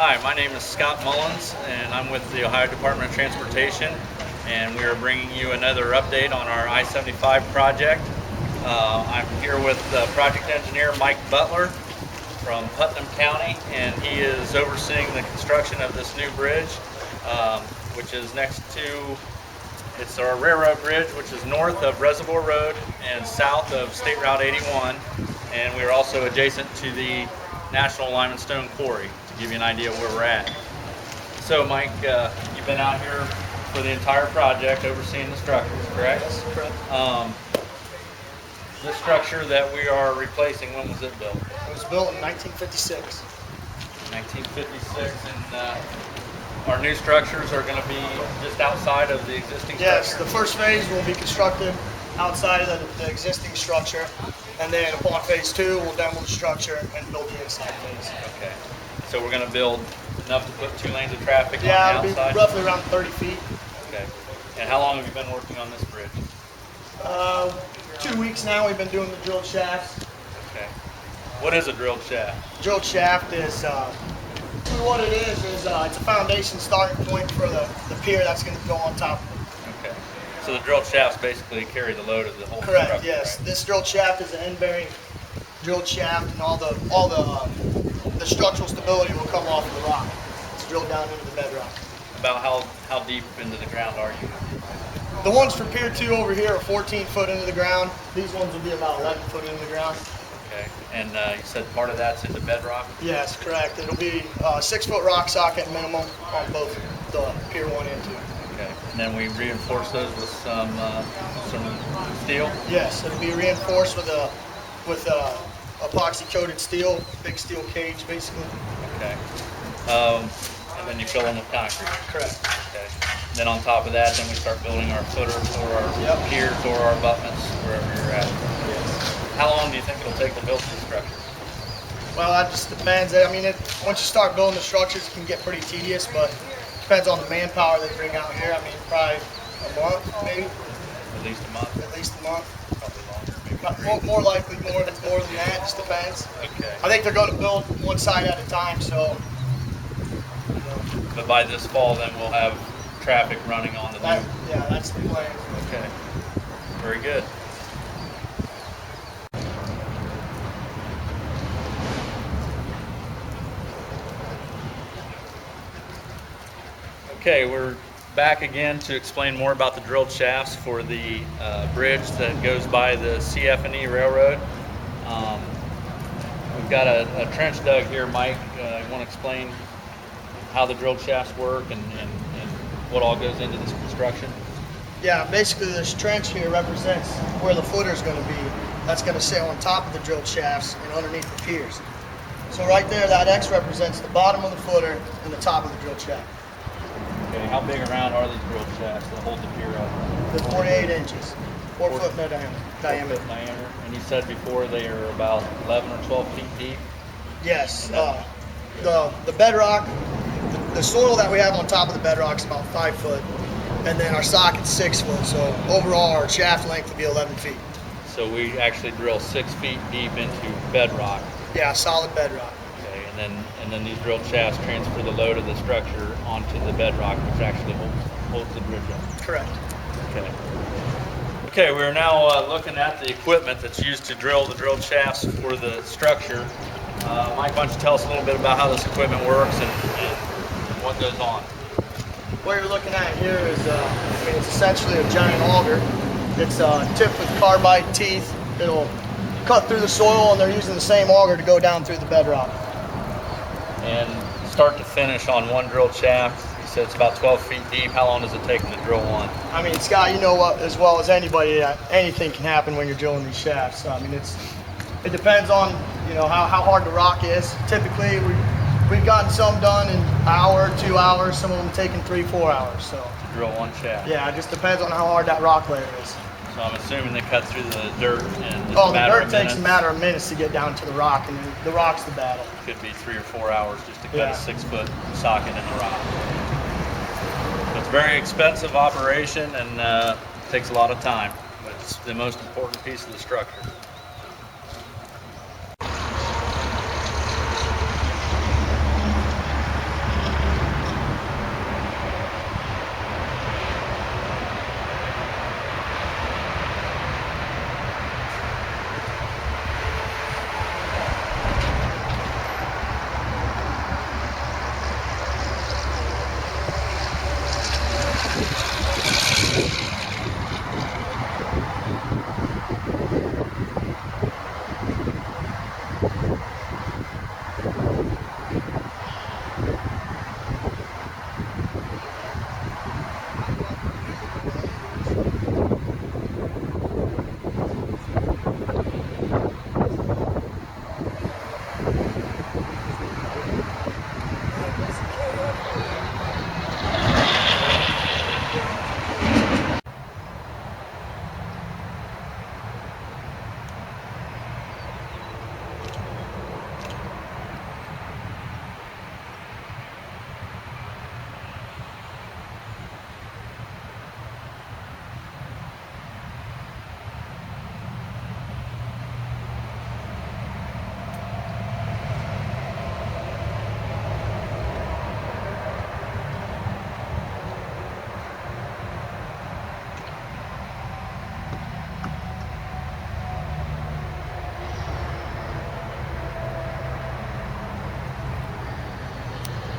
Hi, my name is Scott Mullins, and I'm with the Ohio Department of Transportation, and we are bringing you another update on our I-75 project. I'm here with project engineer Mike Butler from Putnam County, and he is overseeing the construction of this new bridge, which is next to, it's our railroad bridge, which is north of Reservoir Road and south of State Route 81, and we are also adjacent to the National Limestone Quarry, to give you an idea of where we're at. So Mike, you've been out here for the entire project overseeing the structures, correct? Yes, correct. This structure that we are replacing, when was it built? It was built in 1956. 1956, and our new structures are going to be just outside of the existing structure? Yes, the first phase will be constructed outside of the existing structure, and then upon phase 2, we'll demo the structure and build the inside phase. Okay. So we're going to build enough to put 2 lanes of traffic on the outside? outside? Yeah, it'll be roughly around 30 feet. Okay. And how long have you been working on this bridge? 2 weeks now we've been doing the drilled shafts. Okay. What is a drilled shaft? Drilled shaft is, what it is it's a foundation starting point for the pier that's going to go on top of it. Okay. So the drilled shafts basically carry the load of the whole Correct, structure, yes. right? This drilled shaft is an end-bearing drilled shaft, and all the structural stability will come off of the rock. It's drilled down into the bedrock. About how deep into the ground are you? The ones for Pier 2 over here are 14 foot into the ground. These ones will be about 11 foot into the ground. Okay. And you said part of that's into bedrock? Yes, correct. It'll be 6 foot rock socket minimum on both the Pier 1 and 2. Okay. And then we reinforce those with some steel? Yes, it'll be reinforced with epoxy coated steel, big steel cage basically. Okay. And then you fill them with concrete? Correct. Okay. And then on top of that, then we start building our footer for our piers or our abutments, wherever you're at. Yes. How long do you think it'll take to build this structure? Well, that just depends. I mean, once you start building the structures, it can get pretty tedious, but it depends on the manpower they bring out here. I mean, probably a month, maybe. At least a month? At least a month. Probably longer, maybe. More likely more than that, just depends. Okay. I think they're going to build one side at a time, so. But by this fall, then we'll have traffic running on the new. Yeah, that's the plan. Okay. Very good. Okay, we're back again to explain more about the drilled shafts for the bridge that goes by the CF&E Railroad. We've got a trench dug here, Mike. You want to explain how the drilled shafts work and what all goes into this construction? Yeah, basically this trench here represents where the footer is going to be. That's going to sit on top of the drilled shafts and underneath the piers. So right there, that X represents the bottom of the footer and the top of the drilled shaft. Okay, how big around are these drilled shafts that hold the pier up? They're 48 inches, 4 foot in diameter. Diameter. And you said before they are about 11 or 12 feet deep? Yes. The bedrock, the soil that we have on top of the bedrock is about 5 foot, and then our socket's 6 foot. So overall, our shaft length will be 11 feet. So we actually drill 6 feet deep into bedrock. Yeah, solid bedrock. Okay, and then these drilled shafts transfer the load of the structure onto the bedrock, which actually holds the bridge up. Correct. Okay. Okay, we're now looking at the equipment that's used to drill the drilled shafts for the structure. Mike, why don't you tell us a little bit about how this equipment works and what goes on? What you're looking at here is, it's essentially a giant auger. It's tipped with carbide teeth. It'll cut through the soil, and they're using the same auger to go down through the bedrock. And start to finish on one drilled shaft, you said it's about 12 feet deep. How long does it take them to drill one? I mean, Scott, you know what, as well as anybody, anything can happen when you're drilling these shafts. I mean, it depends on, how hard the rock is. Typically, we've gotten some done in an hour, 2 hours, some of them taking 3-4 hours. So to drill one shaft? Yeah, it just depends on how hard that rock layer is. So I'm assuming they cut through the dirt and the dirt takes a matter of minutes to get down to the rock, and the rock's the battle. Could be 3 or 4 hours just to cut a 6 foot socket in the rock. So it's a very expensive operation and takes a lot of time, but it's the most important piece of the structure.